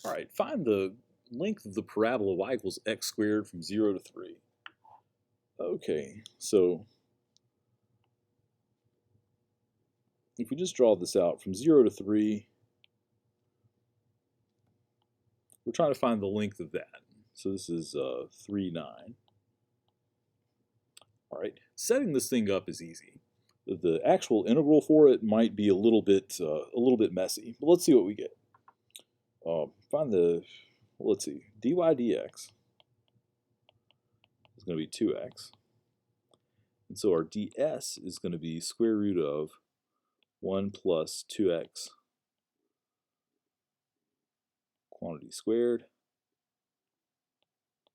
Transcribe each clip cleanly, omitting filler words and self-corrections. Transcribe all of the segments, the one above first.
All right, find the length of the parabola y equals x squared from 0 to 3. Okay, so if we just draw this out from 0 to 3, we're trying to find the length of that. So this is 3, 9. All right, setting this thing up is easy. The actual integral for it might be a little bit messy, but let's see what we get. Find the, let's see, dy dx is going to be 2x. And so our ds is going to be square root of 1 plus 2x quantity squared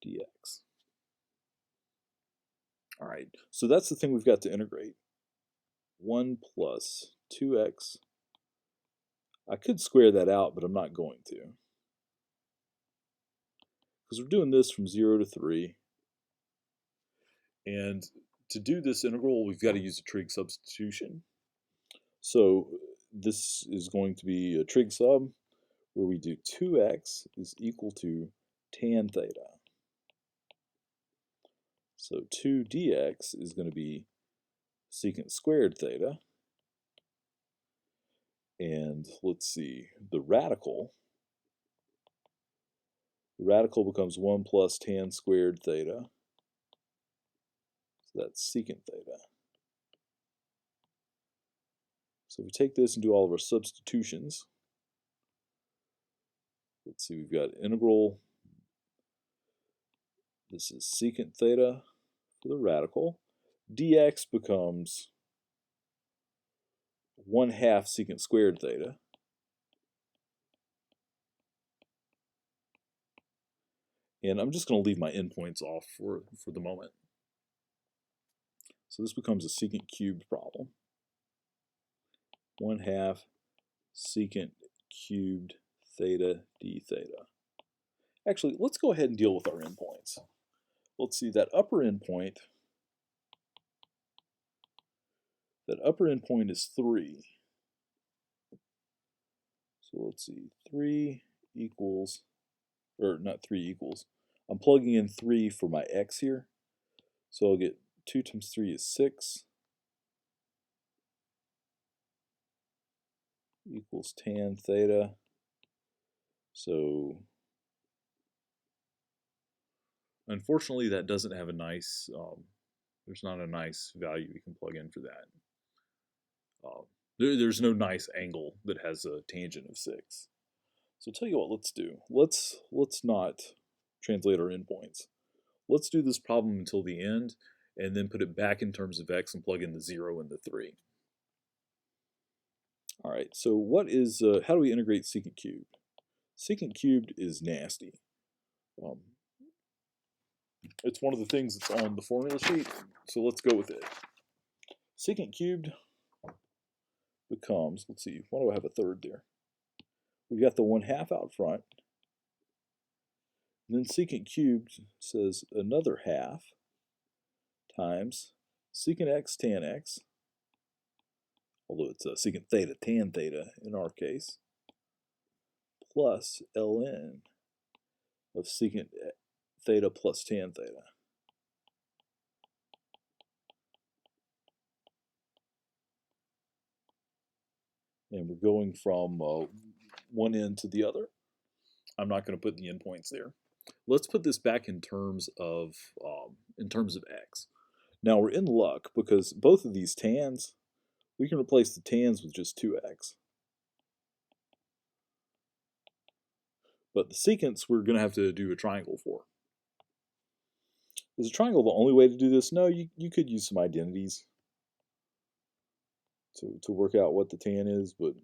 dx. All right, so that's the thing we've got to integrate. 1 plus 2x. I could square that out, but I'm not going to. Because we're doing this from 0 to 3. And to do this integral, we've got to use a trig substitution. So this is going to be a trig sub where we do 2x is equal to tan theta. So 2 dx is going to be secant squared theta. And let's see, the radical becomes 1 plus tan squared theta. So that's secant theta. So if we take this and do all of our substitutions, let's see, we've got integral. This is secant theta for the radical. Dx becomes 1/2 secant squared theta. And I'm just going to leave my endpoints off for the moment. So this becomes a secant cubed problem. 1/2 secant cubed theta d theta. Actually, let's go ahead and deal with our endpoints. Let's see, that upper endpoint is 3. So let's see, 3 equals, or not 3 equals, I'm plugging in 3 for my x here. So I'll get 2 times 3 is 6 equals tan theta. So unfortunately that doesn't have a nice, there's not a nice value we can plug in for that. There's no nice angle that has a tangent of 6. So I'll tell you what, let's do. Let's not translate our endpoints. Let's do this problem until the end, and then put it back in terms of x and plug in the 0 and the 3. All right, so what is, how do we integrate secant cubed? Secant cubed is nasty. It's one of the things that's on the formula sheet, so let's go with it. Secant cubed becomes, let's see, why do I have a third there? We've got the 1/2 out front. And then secant cubed says another half times secant x tan x, although it's secant theta tan theta in our case, plus ln of secant theta plus tan theta. And we're going from one end to the other. I'm not going to put the endpoints there. Let's put this back in terms of x. Now we're in luck because both of these tans, we can replace the tans with just 2x. But the secants we're going to have to do a triangle for. Is a triangle the only way to do this? No, you could use some identities to work out what the tan is, but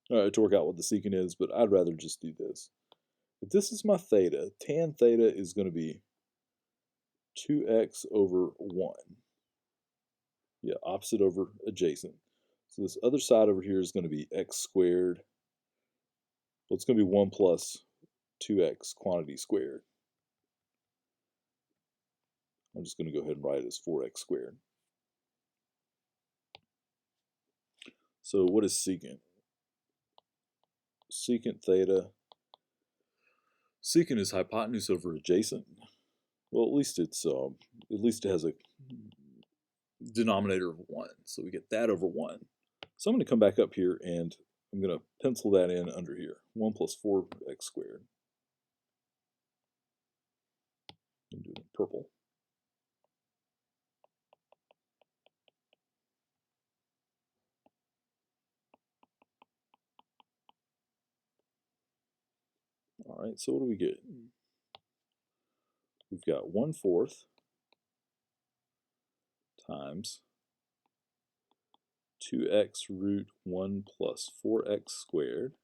to work out what the secant is, but I'd rather just do this. If this is my theta, tan theta is going to be 2x over 1. Yeah, opposite over adjacent. So this other side over here is going to be x squared. Well, it's going to be 1 plus 2x quantity squared. I'm just going to go ahead and write it as 4x squared. So what is secant? Secant theta Secant is hypotenuse over adjacent. Well, at least it has a denominator of 1, so we get that over 1. So I'm going to come back up here and I'm going to pencil that in under here. 1 plus 4x squared. I'm doing it in purple. All right, so what do we get? We've got 1/4 times 2x root 1 plus 4x squared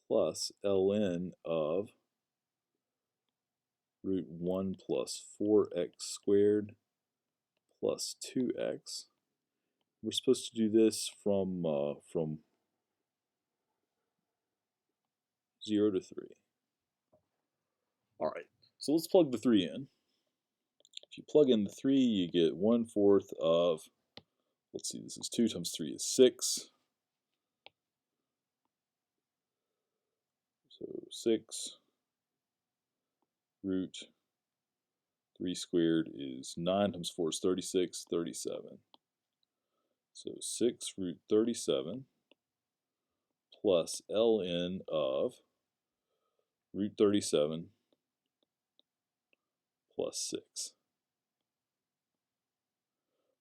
plus ln of root 1 plus 4x squared plus 2x. We're supposed to do this from 0 to 3. All right, so let's plug the 3 in. If you plug in the 3, you get 1/4 of, let's see, this is 2 times 3 is 6. So 6 root 3 squared is 9 times 4 is 36, 37. So 6 root 37 plus ln of root 37 plus 6.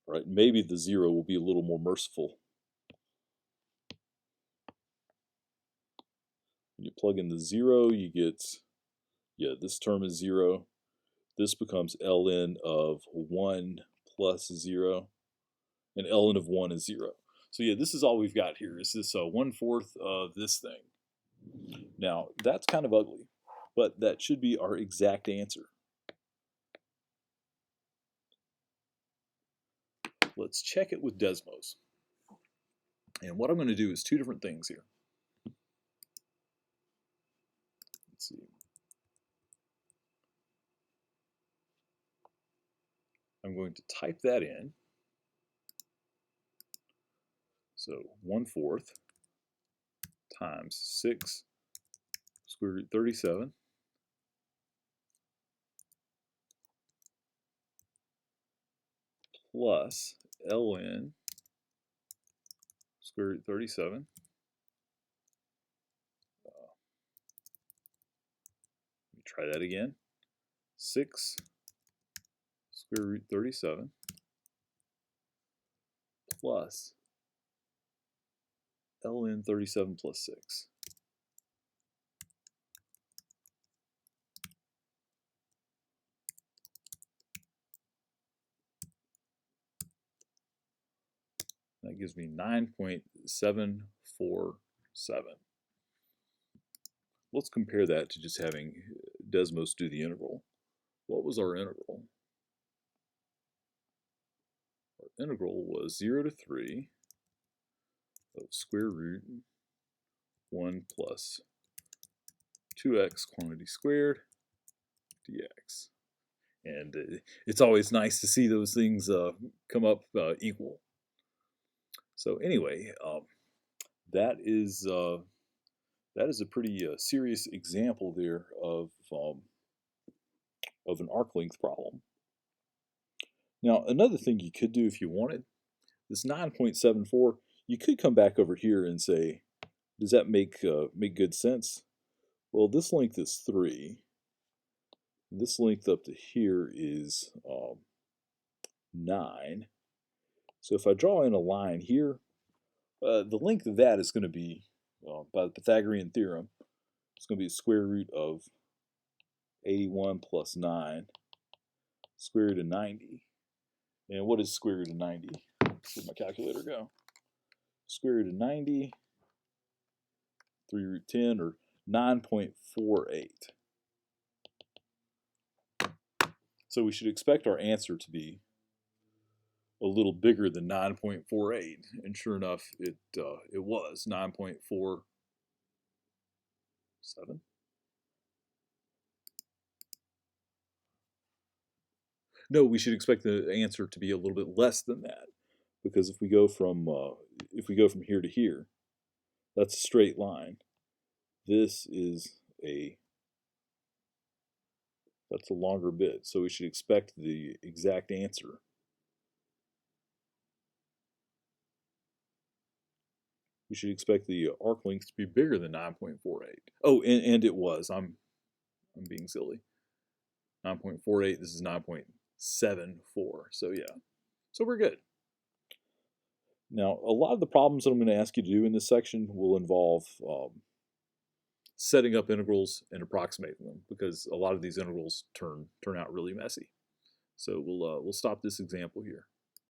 All right, maybe the 0 will be a little more merciful. When you plug in the 0, you get, this term is 0. This becomes ln of 1 plus 0, and ln of 1 is 0. So yeah, this is all we've got here, is this 1/4 of this thing. Now, that's kind of ugly, but that should be our exact answer. Let's check it with Desmos. And what I'm going to do is 2 different things here. Let's see. I'm going to type that in. So 1/4 times 6 square root 37 plus ln square root 37 let me try that again. 6 square root 37 plus ln 37 plus 6. That gives me 9.747. Let's compare that to just having Desmos do the integral. What was our integral? Our integral was 0 to 3 of square root 1 plus 2x quantity squared dx. And it's always nice to see those things come up equal. So anyway, that is a pretty serious example there of an arc length problem. Now, another thing you could do if you wanted, this 9.74, you could come back over here and say, does that make good sense? Well, this length is 3. This length up to here is 9. So if I draw in a line here, the length of that is going to be, by the Pythagorean theorem, it's going to be the square root of 81 plus 9, square root of 90. And what is square root of 90? Where'd my calculator go? Square root of 90, 3 root 10, or 9.48. So we should expect our answer to be a little bigger than 9.48, and sure enough, it was 9.47. No, we should expect the answer to be a little bit less than that, because if we go from here to here, that's a straight line. This is a longer bit, so we should expect the exact answer. We should expect the arc length to be bigger than 9.48. Oh, and it was. I'm being silly. 9.48. This is 9.74. So yeah. So we're good. Now, a lot of the problems that I'm going to ask you to do in this section will involve setting up integrals and approximating them, because a lot of these integrals turn out really messy. So we'll stop this example here.